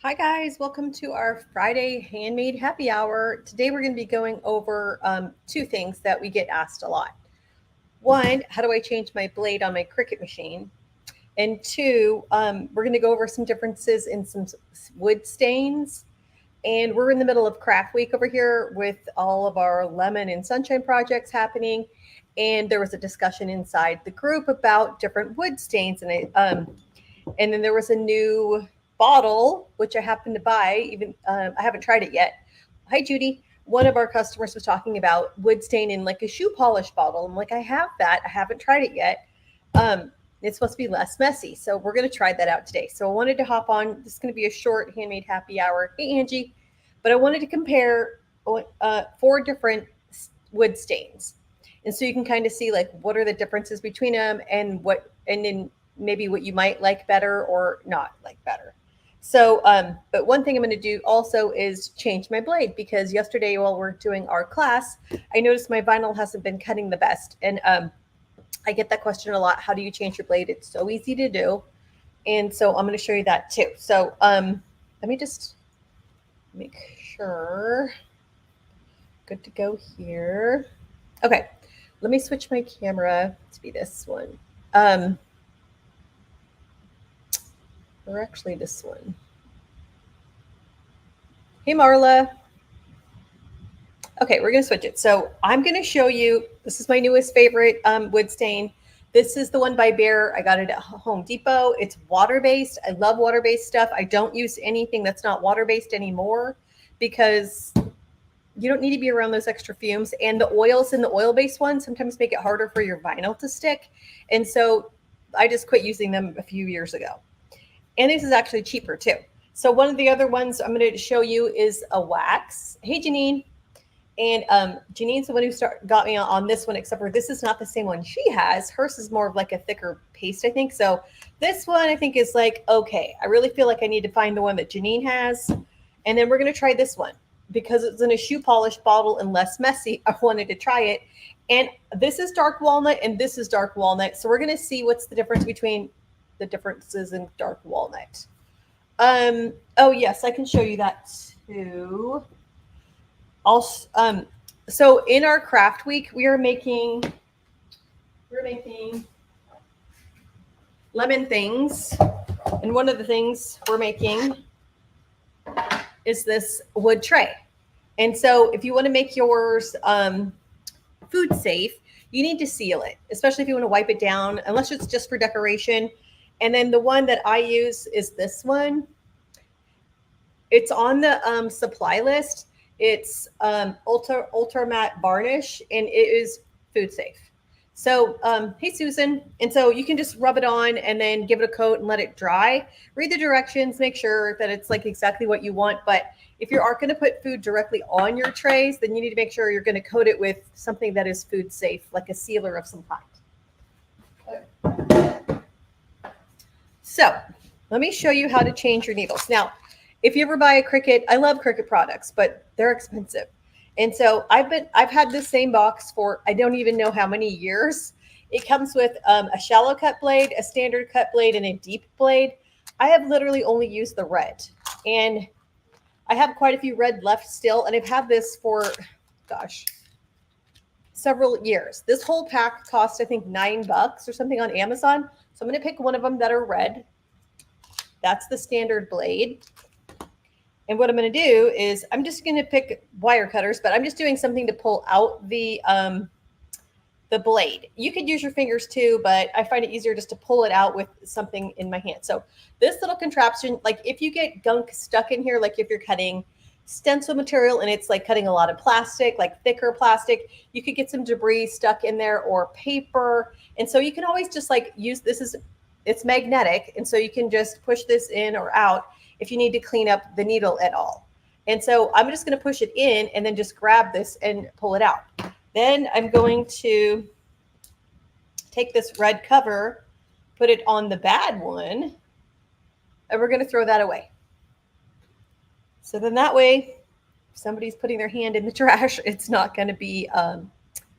Hi guys, welcome to our Friday handmade happy hour. Today we're going to be going over two things that we get asked a lot. One, how do I change my blade on my Cricut machine? And two, we're going to go over some differences in some wood stains. And we're in the middle of craft week over here with all of our lemon and sunshine projects happening. And there was a discussion inside the group about different wood stains, and then there was a new bottle which I happened to buy. Even I haven't tried it yet. Hi, Judy. One of our customers was talking about wood stain in like a shoe polish bottle. I'm like, I have that. I haven't tried it yet. It's supposed to be less messy, so we're going to try that out today. So I wanted to hop on. This is going to be a short handmade happy hour. Hey, Angie. But I wanted to compare four different wood stains, and so you can kind of see like what are the differences between them and then maybe what you might like better or not like better. So, but one thing I'm going to do also is change my blade because yesterday while we're doing our class, I noticed my vinyl hasn't been cutting the best. And I get that question a lot. How do you change your blade? It's so easy to do. And so I'm going to show you that too. So let me just make sure. Good to go here. Okay. Let me switch my camera to be this one. Or actually this one. Hey, Marla. Okay, we're going to switch it. So I'm going to show you, this is my newest favorite wood stain. This is the one by Bear. I got it at Home Depot. It's water-based. I love water-based stuff. I don't use anything that's not water-based anymore because you don't need to be around those extra fumes. And the oils in the oil-based ones sometimes make it harder for your vinyl to stick. And so I just quit using them a few years ago. And this is actually cheaper too. So one of the other ones I'm going to show you is a wax. Hey, Janine. And Janine's the one who got me on this one, except for this is not the same one she has. Hers is more of like a thicker paste, I think. So this one I think is like, okay, I really feel like I need to find the one that Janine has. And then we're going to try this one because it's in a shoe polish bottle and less messy. I wanted to try it. And this is dark walnut and this is dark walnut. So we're going to see what's the difference between the differences in dark walnut. Oh yes, I can show you that too. So in our craft week, we're making lemon things, and one of the things we're making is this wood tray. And so if you want to make yours food safe, you need to seal it, especially if you want to wipe it down, unless it's just for decoration. And then the one that I use is this one. It's on the supply list. It's ultra matte varnish, and it is food safe. So, hey, Susan. And so you can just rub it on and then give it a coat and let it dry. Read the directions, make sure that it's like exactly what you want. But if you are going to put food directly on your trays, then you need to make sure you're going to coat it with something that is food safe, like a sealer of some kind. So let me show you how to change your needles. Now, if you ever buy a Cricut, I love Cricut products, but they're expensive. And so I've had this same box for I don't even know how many years. It comes with a shallow cut blade, a standard cut blade, and a deep blade. I have literally only used the red, and I have quite a few red left still, and I've had this for, gosh, several years. This whole pack cost, I think, $9 or something on Amazon. So I'm going to pick one of them that are red. That's the standard blade. And what I'm going to do is I'm just going to pick wire cutters, but I'm just doing something to pull out the blade. You could use your fingers too, but I find it easier just to pull it out with something in my hand. So this little contraption, like if you get gunk stuck in here, like if you're cutting stencil material and it's like cutting a lot of plastic, like thicker plastic, you could get some debris stuck in there or paper. And so you can always just like use this it's magnetic. And so you can just push this in or out if you need to clean up the needle at all. And so I'm just going to push it in and then just grab this and pull it out. Then I'm going to take this red cover, put it on the bad one, and we're going to throw that away. So then that way, if somebody's putting their hand in the trash, it's not going to be,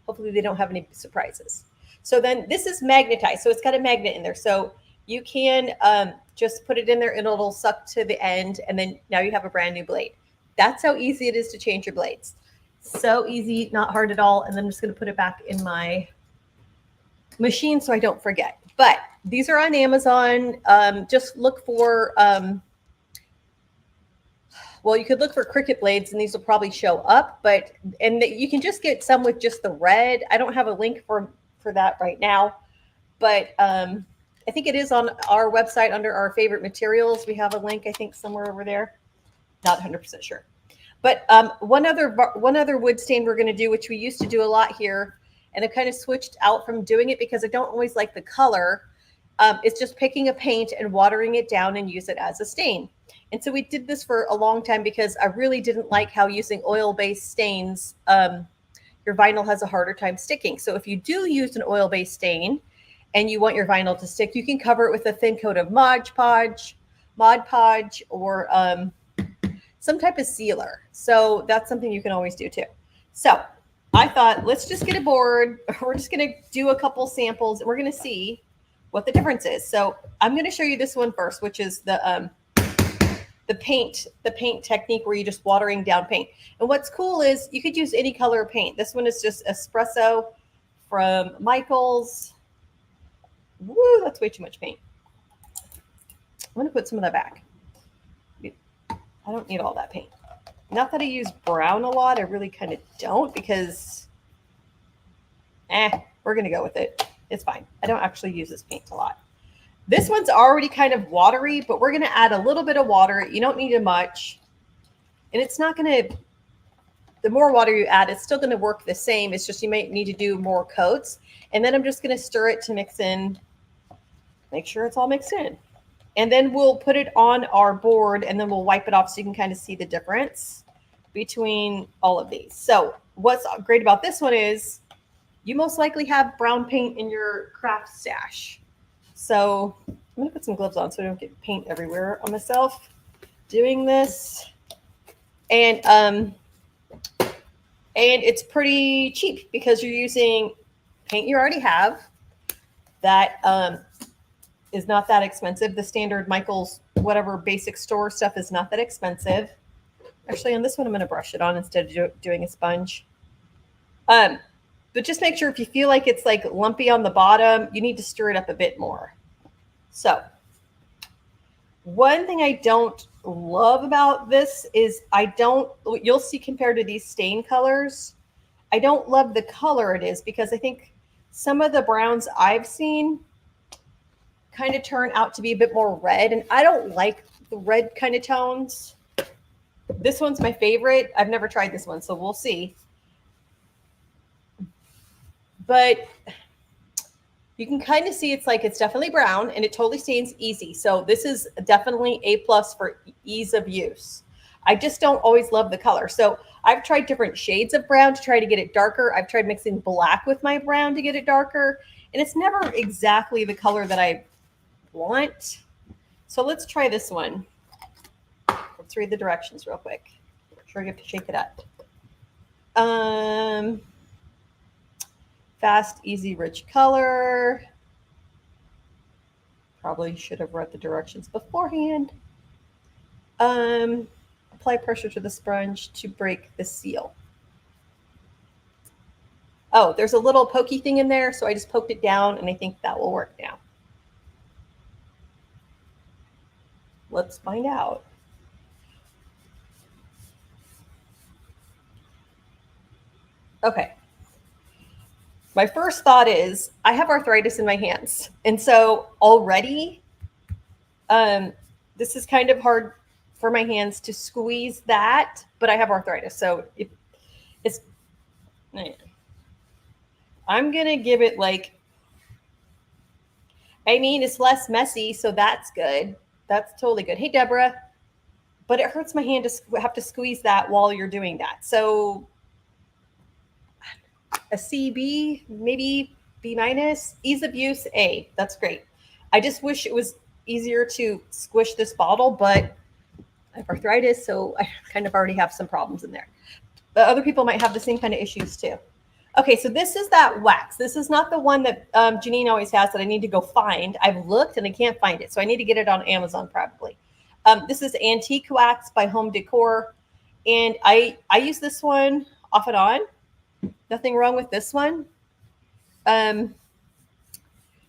hopefully they don't have any surprises. So then this is magnetized. So it's got a magnet in there. So You can just put it in there and it'll suck to the end. And then now you have a brand new blade. That's how easy it is to change your blades. So easy, not hard at all. And then I'm just going to put it back in my machine so I don't forget. But these are on Amazon. Just look for, well, you could look for Cricut blades and these will probably show up. And you can just get some with just the red. I don't have a link for that right now. But I think it is on our website under our favorite materials. We have a link, I think, somewhere over there. Not 100% sure. But one other wood stain we're going to do, which we used to do a lot here, and I kind of switched out from doing it because I don't always like the color. It's just picking a paint and watering it down and use it as a stain. And so we did this for a long time because I really didn't like how using oil-based stains, your vinyl has a harder time sticking. So if you do use an oil-based stain and you want your vinyl to stick, you can cover it with a thin coat of Mod Podge, or some type of sealer. So that's something you can always do too. So I thought, let's just get a board. We're just going to do a couple samples and we're going to see what the difference is. So I'm going to show you this one first, which is the paint technique where you're just watering down paint. And what's cool is you could use any color of paint. This one is just espresso from Michaels. Woo, that's way too much paint. I'm going to put some of that back. I don't need all that paint. Not that I use brown a lot. I really kind of don't because, we're going to go with it. It's fine. I don't actually use this paint a lot. This one's already kind of watery, but we're going to add a little bit of water. You don't need it much. And it's not going to, the more water you add, it's still going to work the same. It's just you might need to do more coats. And then I'm just going to stir it to mix in, make sure it's all mixed in. And then we'll put it on our board and then we'll wipe it off so you can kind of see the difference between all of these. So what's great about this one is you most likely have brown paint in your craft stash. So I'm going to put some gloves on so I don't get paint everywhere on myself doing this. And it's pretty cheap because you're using paint you already have that is not that expensive. The standard Michaels, whatever basic store stuff is not that expensive. Actually, on this one, I'm going to brush it on instead of doing a sponge. But just make sure if you feel like it's like lumpy on the bottom, you need to stir it up a bit more. So one thing I don't love about this is you'll see compared to these stain colors, I don't love the color it is because I think some of the browns I've seen kind of turn out to be a bit more red, and I don't like the red kind of tones. This one's my favorite. I've never tried this one, so we'll see. But you can kind of see it's definitely brown and it totally stains easy. So this is definitely A+ for ease of use. I just don't always love the color. So I've tried different shades of brown to try to get it darker. I've tried mixing black with my brown to get it darker, and it's never exactly the color that I want. So let's try this one. Let's read the directions real quick. Sure, you have to shake it up. Fast, easy, rich color. Probably should have read the directions beforehand. Apply pressure to the sponge to break the seal. Oh, there's a little pokey thing in there, so I just poked it down, and I think that will work now. Let's find out. Okay. My first thought is I have arthritis in my hands. And so already this is kind of hard for my hands to squeeze that, but I have arthritis. So I'm going to give it it's less messy. So that's good. That's totally good. Hey, Deborah, but it hurts my hand to have to squeeze that while you're doing that. So a CB, maybe B-, ease of use A. That's great. I just wish it was easier to squish this bottle, but I have arthritis, so I kind of already have some problems in there. But other people might have the same kind of issues too. Okay, so this is that wax. This is not the one that Janine always has that I need to go find. I've looked and I can't find it, so I need to get it on Amazon probably. This is Antique Wax by Home Decor, and I use this one off and on. Nothing wrong with this one. Um,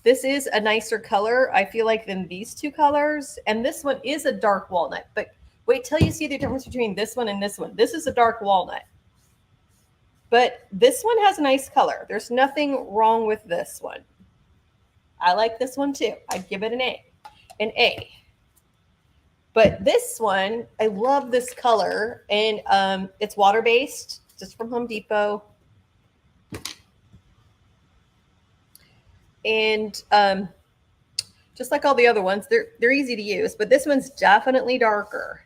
this is a nicer color, I feel like, than these two colors, and this one is a dark walnut. But wait till you see the difference between this one and this one. This is a dark walnut. But this one has a nice color. There's nothing wrong with this one. I like this one too. I'd give it an A. An A. But this one, I love this color. And it's water-based, just from Home Depot. And just like all the other ones, they're easy to use. But this one's definitely darker.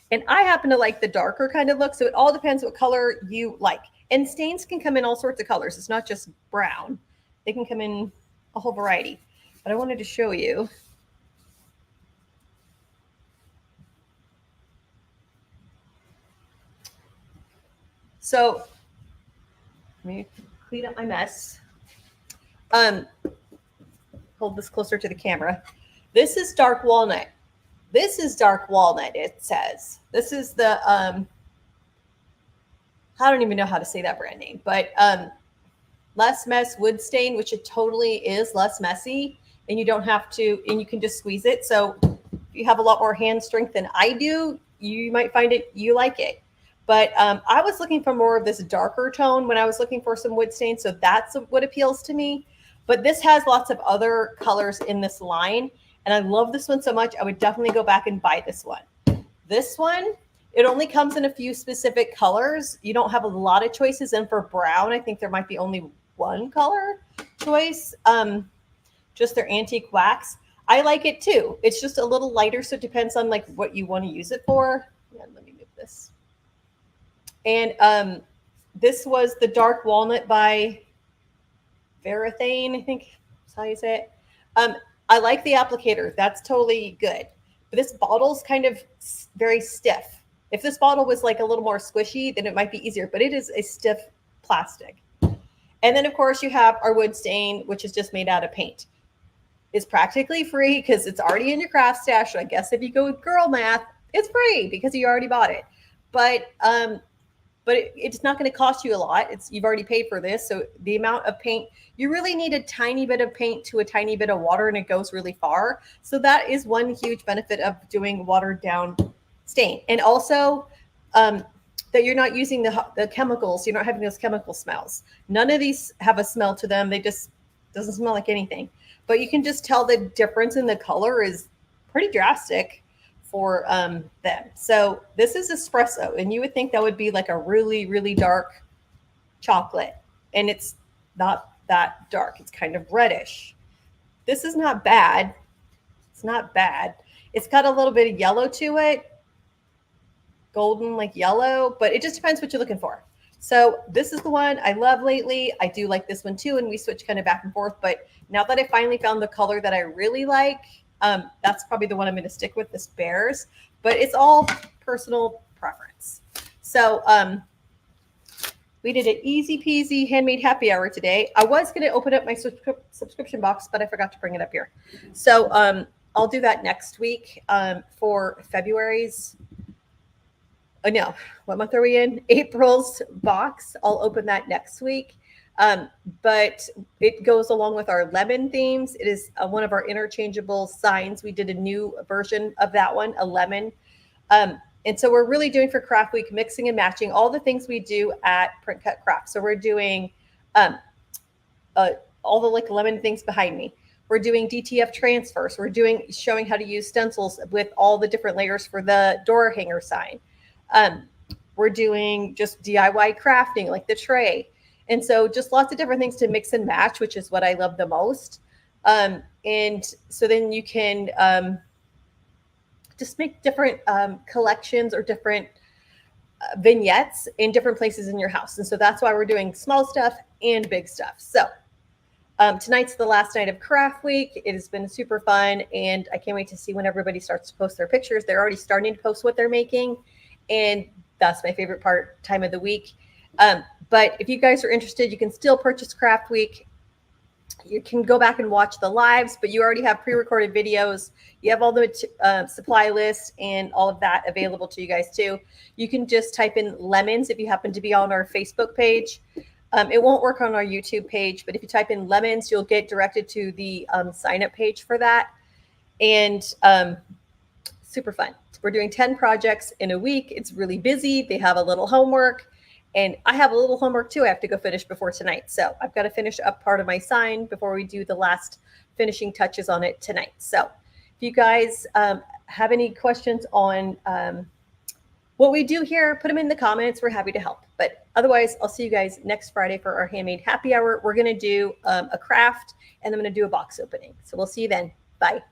And I happen to like the darker kind of look, so it all depends what color you like. And stains can come in all sorts of colors. It's not just brown. They can come in a whole variety. But I wanted to show you. So let me clean up my mess. Hold this closer to the camera. This is dark walnut. This is dark walnut, it says. This is the, I don't even know how to say that brand name, but Less Mess Wood Stain, which it totally is less messy, and you don't have to, and you can just squeeze it. So if you have a lot more hand strength than I do, you might find it, you like it. But I was looking for more of this darker tone when I was looking for some wood stain, so that's what appeals to me. But this has lots of other colors in this line, and I love this one so much, I would definitely go back and buy this one. This one, it only comes in a few specific colors. You don't have a lot of choices. And for brown, I think there might be only one color choice, just their antique wax. I like it too. It's just a little lighter, so it depends on like what you want to use it for. Yeah, let me move this. And this was the dark walnut by Varathane, I think that's how you say it. I like the applicator. That's totally good. But this bottle's kind of very stiff. If this bottle was like a little more squishy, then it might be easier, but it is a stiff plastic. And then, of course, you have our wood stain, which is just made out of paint. It's practically free because it's already in your craft stash. So I guess if you go with girl math, it's free because you already bought it. But it's not going to cost you a lot. You've already paid for this. So the amount of paint, you really need a tiny bit of paint to a tiny bit of water, and it goes really far. So that is one huge benefit of doing watered down stain. And also that you're not using the chemicals. You're not having those chemical smells. None of these have a smell to them. They just doesn't smell like anything. But you can just tell the difference in the color is pretty drastic for them. So this is espresso, and you would think that would be like a really, really dark chocolate, and it's not that dark. It's kind of reddish. This is not bad. It's not bad. It's got a little bit of yellow to it, golden like yellow, but it just depends what you're looking for. So this is the one I love lately. I do like this one too, and we switch kind of back and forth. But now that I finally found the color that I really like, that's probably the one I'm going to stick with, this Bears. But it's all personal preference. So we did an easy peasy handmade happy hour today. I was going to open up my subscription box, but I forgot to bring it up here. So I'll do that next week for February's. Oh, no, what month are we in? April's box. I'll open that next week. But it goes along with our lemon themes. It is one of our interchangeable signs. We did a new version of that one, a lemon. And so we're really doing for Craft Week, mixing and matching all the things we do at Print Cut Craft. So we're doing all the like lemon things behind me. We're doing DTF transfers. We're showing how to use stencils with all the different layers for the door hanger sign. We're doing just DIY crafting, like the tray. And so just lots of different things to mix and match, which is what I love the most. And so then you can just make different collections or different vignettes in different places in your house. And so that's why we're doing small stuff and big stuff. So tonight's the last night of Craft Week. It has been super fun, and I can't wait to see when everybody starts to post their pictures. They're already starting to post what they're making, and that's my favorite time of the week. But if you guys are interested, you can still purchase Craft Week. You can go back and watch the lives, but you already have pre-recorded videos. You have all the supply lists and all of that available to you guys too. You can just type in lemons if you happen to be on our Facebook page. It won't work on our YouTube page, but if you type in lemons, you'll get directed to the sign up page for that. And super fun. We're doing 10 projects in a week. It's really busy. They have a little homework. And I have a little homework too I have to go finish before tonight. So I've got to finish up part of my sign before we do the last finishing touches on it tonight. So if you guys have any questions on what we do here, put them in the comments. We're happy to help. But otherwise, I'll see you guys next Friday for our Handmade Happy Hour. We're going to do a craft, and I'm going to do a box opening. So we'll see you then. Bye.